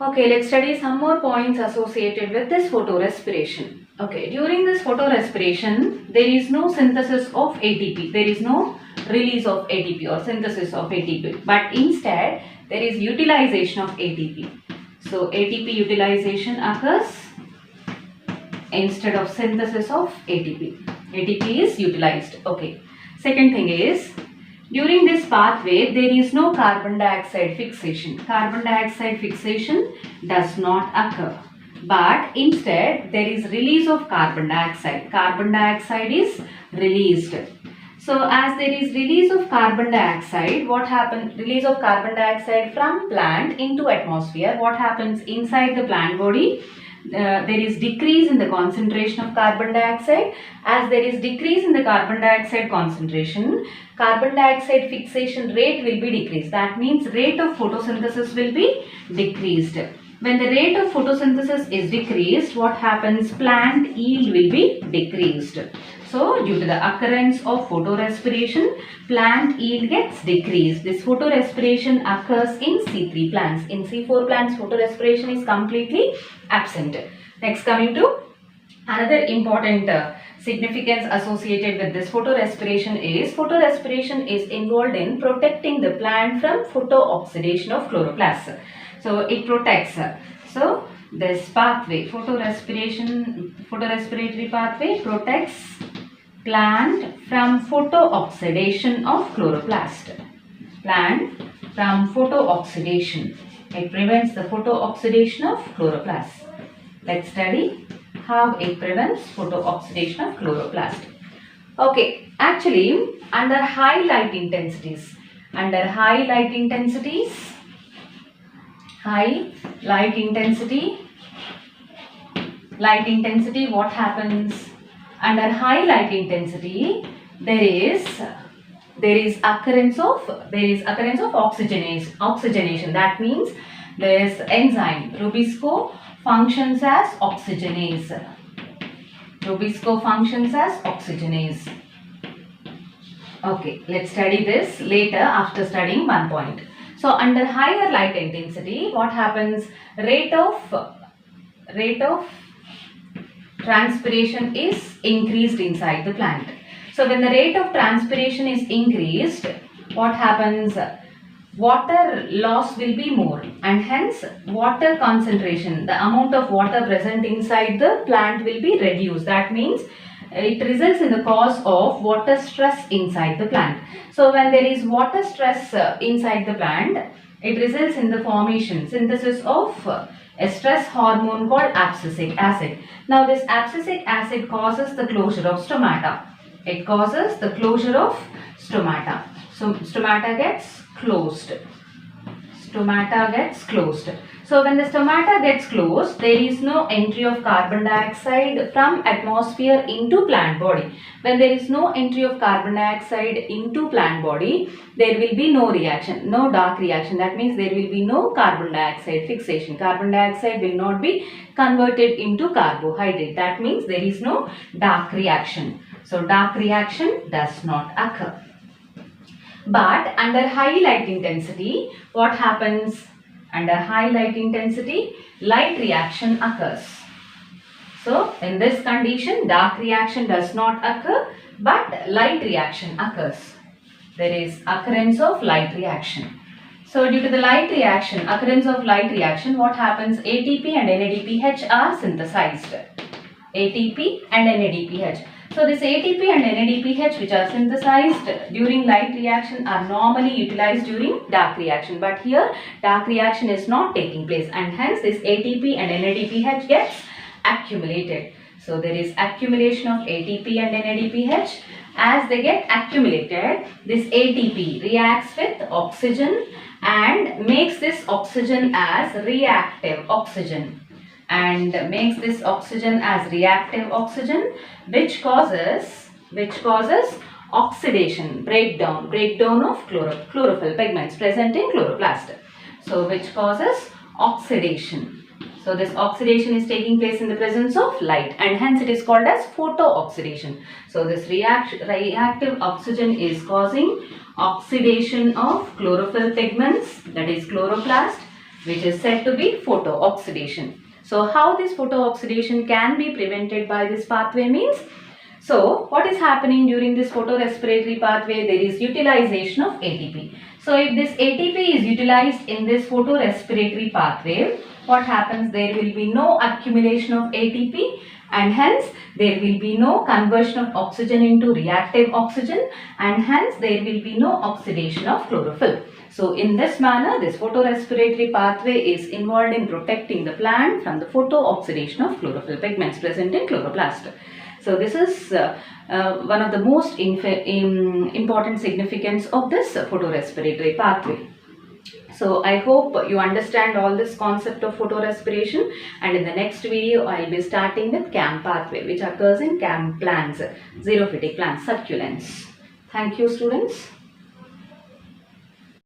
Okay, let's study some more points associated with this photorespiration. Okay, during this photorespiration, there is no synthesis of ATP. There is no release of ATP or synthesis of ATP. But instead, there is utilization of ATP. So, ATP utilization occurs instead of synthesis of ATP. ATP is utilized. Okay. Second thing is, during this pathway, there is no carbon dioxide fixation. Carbon dioxide fixation does not occur. But instead, there is release of carbon dioxide. Carbon dioxide is released. So, as there is release of carbon dioxide, what happens? Release of carbon dioxide from plant into atmosphere. What happens inside the plant body? There is decrease in the concentration of carbon dioxide. As there is decrease in the carbon dioxide concentration, carbon dioxide fixation rate will be decreased. That means rate of photosynthesis will be decreased. When the rate of photosynthesis is decreased, what happens? Plant yield will be decreased. So, due to the occurrence of photorespiration, plant yield gets decreased. This photorespiration occurs in C3 plants. In C4 plants, photorespiration is completely absent. Next, coming to another important significance associated with this photorespiration is involved in protecting the plant from photooxidation of chloroplasts. So, it protects. So, this pathway, photorespiratory pathway protects plant from photooxidation of chloroplast. Plant from photooxidation. It prevents the photooxidation of chloroplast. Let's study how it prevents photooxidation of chloroplast. Okay, actually under high light intensities, what happens? Under high light intensity, there is occurrence of oxygenation. That means this enzyme RUBISCO functions as oxygenase. Okay, let's study this later after studying one point. So, under higher light intensity, what happens? Rate of transpiration is increased inside the plant. So, when the rate of transpiration is increased, what happens? Water loss will be more, and hence water concentration, the amount of water present inside the plant will be reduced. That means it results in the cause of water stress inside the plant. So, when there is water stress inside the plant, it results in the synthesis of a stress hormone called abscisic acid. Now, this abscisic acid causes the closure of stomata. It causes the closure of stomata. So, stomata gets closed. So, when the stomata gets closed, there is no entry of carbon dioxide from atmosphere into plant body. When there is no entry of carbon dioxide into plant body, there will be no reaction, no dark reaction. That means there will be no carbon dioxide fixation. Carbon dioxide will not be converted into carbohydrate. That means there is no dark reaction. So, dark reaction does not occur. But under high light intensity, what happens? Under high light intensity, light reaction occurs. So, in this condition, dark reaction does not occur, but light reaction occurs. There is occurrence of light reaction. So, due to the occurrence of light reaction, what happens? ATP and NADPH are synthesized. ATP and NADPH. So, this ATP and NADPH which are synthesized during light reaction are normally utilized during dark reaction. But here dark reaction is not taking place, and hence this ATP and NADPH gets accumulated. So, there is accumulation of ATP and NADPH. As they get accumulated, this ATP reacts with oxygen and makes this oxygen as reactive oxygen. And makes this oxygen as reactive oxygen, which causes oxidation, breakdown of chlorophyll pigments present in chloroplast. So, which causes oxidation. So, this oxidation is taking place in the presence of light, and hence it is called as photooxidation. So, this reactive oxygen is causing oxidation of chlorophyll pigments, that is chloroplast, which is said to be photooxidation. So how this photooxidation can be prevented by this pathway means, so what is happening during this photorespiratory pathway? There is utilization of ATP. So if this ATP is utilized in this photorespiratory pathway, what happens? There will be no accumulation of ATP and hence there will be no conversion of oxygen into reactive oxygen and hence there will be no oxidation of chlorophyll. So in this manner, this photorespiratory pathway is involved in protecting the plant from the photooxidation of chlorophyll pigments present in chloroplast. So this is one of the most important significance of this photorespiratory pathway. So I hope you understand all this concept of photorespiration, and in the next video I will be starting with CAM pathway, which occurs in CAM plants, xerophytic plants, succulents. Thank you, students.